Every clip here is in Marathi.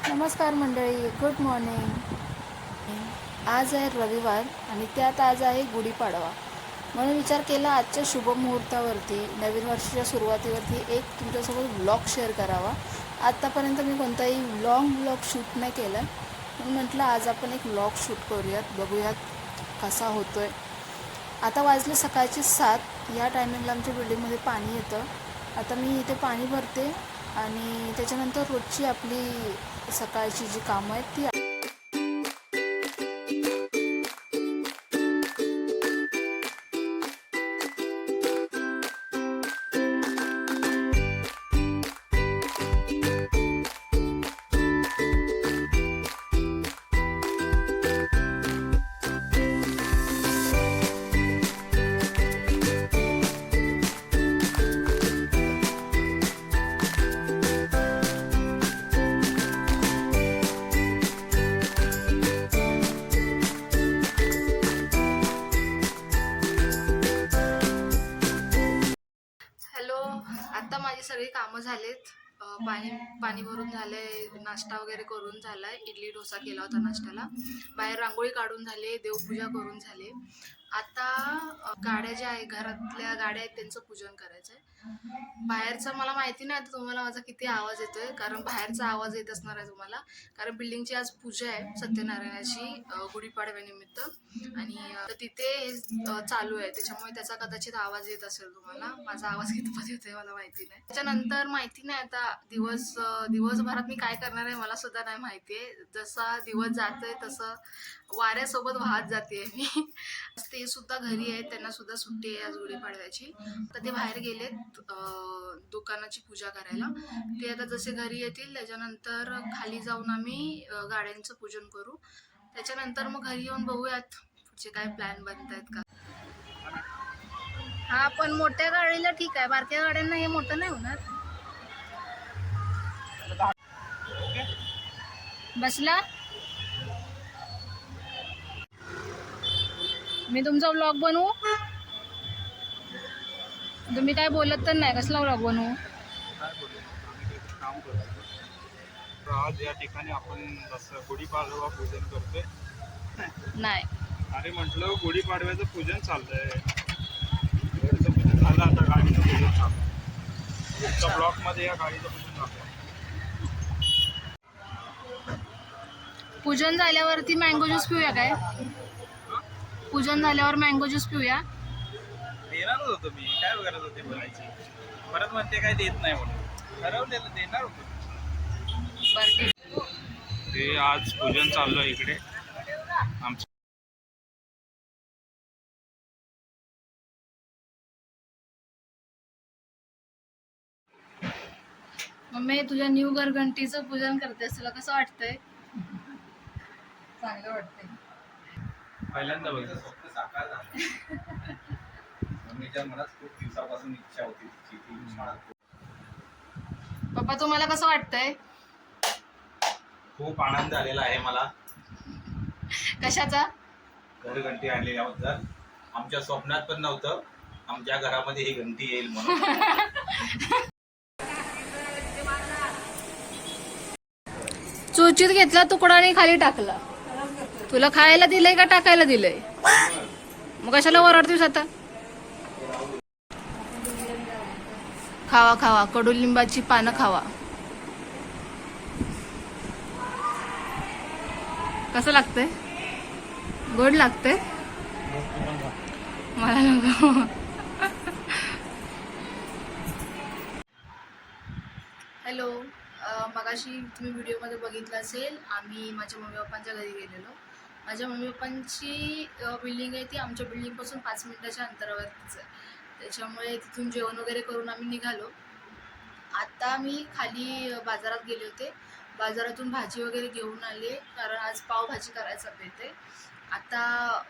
नमस्कार मंडळी, गुड मॉर्निंग. आज आहे रविवार आणि त्यात आज आहे गुढीपाडवा. म्हणून विचार केला आजच्या शुभमुहूर्तावरती, नवीन वर्षाच्या सुरुवातीवरती एक तुमच्यासोबत व्लॉग शेअर करावा. आत्तापर्यंत मी कोणताही व्लॉग शूट नाही केला, म्हणून म्हटलं आज आपण एक व्लॉग शूट करूयात, बघूयात कसा होतो आहे. आता वाजले सकाळचे 7. या टायमिंगला आमच्या बिल्डिंगमध्ये पाणी येतं. आता मी इथे पाणी भरते आणि त्याच्यानंतर रोजची आपली सकाळची जी कामं आहेत ती. हॅलो, आता माझी सगळी कामं झालेत. पाणी भरून झालंय, नाश्ता वगैरे करून झालाय, इडली डोसा केला होता नाश्त्याला, बाहेर रांगोळी काढून झाले, देवपूजा करून झाले. आता गाड्या ज्या आहे, घरातल्या गाड्या आहेत त्यांचं पूजन करायचंय. बाहेरचं मला माहिती नाही आता तुम्हाला माझा किती आवाज येतोय, कारण बाहेरचा आवाज येत असणार आहे तुम्हाला, कारण बिल्डिंगची आज पूजा आहे सत्यनारायणाची गुढीपाडव्यानिमित्त. आणि तिथे चालू आहे, त्याच्यामुळे त्याचा कदाचित आवाज येत असेल तुम्हाला. माझा आवाज कितपत येतोय मला माहिती नाही. त्याच्यानंतर माहिती नाही आता दिवसभरात मी काय करणार आहे मला सुद्धा नाही माहितीये. जसा दिवस जातोय तसं वाऱ्यासोबत वाहत जाते मी. ते सुद्धा घरी आहेत, त्यांना सुद्धा सुट्टी आहे आज गुढीपाडव्याची. तर ते बाहेर गेलेत दुकानाची पूजा करायला. ते आता जसे घरी येतील त्याच्यानंतर खाली जाऊन आम्ही गाड्यांचं पूजन करू. त्याच्यानंतर मग घरी येऊन बघूयात पुढचे काय प्लॅन बनत आहेत का. हा, पण मोठ्या गाडीला ठीक आहे, बारक्या गाड्यांना हे मोठं नाही होणार. बसला मी तुमचा व्लॉग बनवू, तुम्ही काय बोलत तर नाही. कसला व्लॉग बनवू? काम करतो आज या ठिकाणी आपण गुढीपाडवा पूजन करतोय. नाही, अरे म्हटलं गुढीपाडव्याचं पूजन चाललंय, घरचं पूजन झालं, आता गाडीचं पूजन चाललंय. पुढच्या ब्लॉक मध्ये या गाडीचं पूजन झालं. पूजन झाल्यावरती मँगो ज्यूस पिऊया काय? पूजन झाल्यावर मँगो ज्यूस पिऊया. देणारच होतो मी, काय करत होते बोलायची, परत म्हणते काय देत नाही म्हणून. ठरवलेलं देणार होतो. ते आज पूजन चालू आहे इकडे आमचं. मम्मी, तुझ्या न्यू घरघंटीचं पूजन करतेस, तुला कसं वाटतंय? चांगलं वाटतंय. पहिल्यांदा बघितलं. मम्मीच्या मनात खूप दिवसापासून इच्छा होती तिची, ती मला. पप्पा, तुम्हाला कसं वाटतंय? खूप आनंद आलेला आहे मला कशाचा? घरघंटी आणलेल्याबद्दल. आमच्या स्वप्नात पण नव्हतं आमच्या घरामध्ये ही घंटी येईल म्हणून. चोचीत घेतला तुकडा आणि खाली टाकला. तुला खायला दिलंय का टाकायला दिलंय? मग कशाला ओरडतोस आता? खावा खावा, कडुलिंबाची पानं खावा. कसं लागतंय? गोड लागतंय? मला नको. हॅलो, मगाशी तुम्ही व्हिडिओमध्ये बघितलं असेल, आम्ही माझ्या मम्मी पप्पांच्या घरी गेलेलो. माझ्या मम्मी पप्पांची बिल्डिंग आहे ती आमच्या बिल्डिंगपासून 5 मिनिटाच्या अंतरावरतीच आहे. त्याच्यामुळे तिथून जेवण वगैरे करून आम्ही निघालो. आता मी खाली बाजारात गेले होते, बाजारातून भाजी वगैरे घेऊन आले, कारण आज पावभाजी करायचा बेत आहे. आता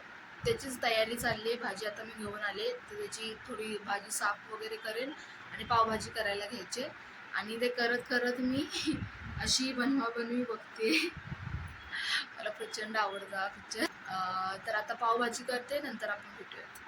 त्याचीच तयारी चालली आहे. भाजी आता मी घेऊन आले, तर त्याची थोडी भाजी साफ वगैरे करेन आणि पावभाजी करायला घ्यायचे. आणि ते करत करत मी अशी बनवाबनवी बघते. मला प्रचंड आवडतं हा पिक्चर. तर आता पावभाजी करते, नंतर आपण भेटूयात.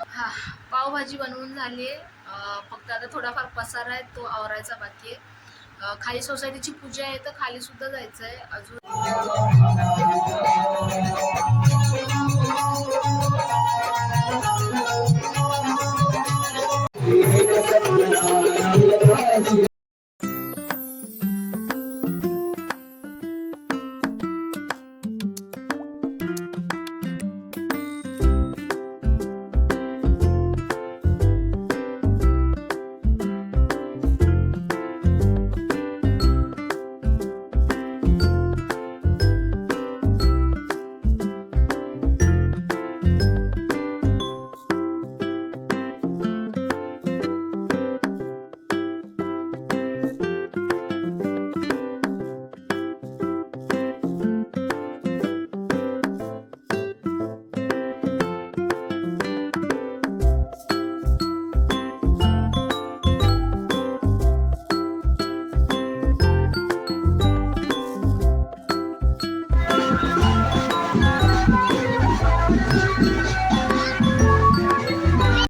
हा, पावभाजी बनवून झाली आहे. फक्त आता थोडाफार पसारा आहे, तो आवरायचा बाकी आहे. खाली सोसायटीची पूजा आहे, तर खाली सुद्धा जायचं आहे अजून.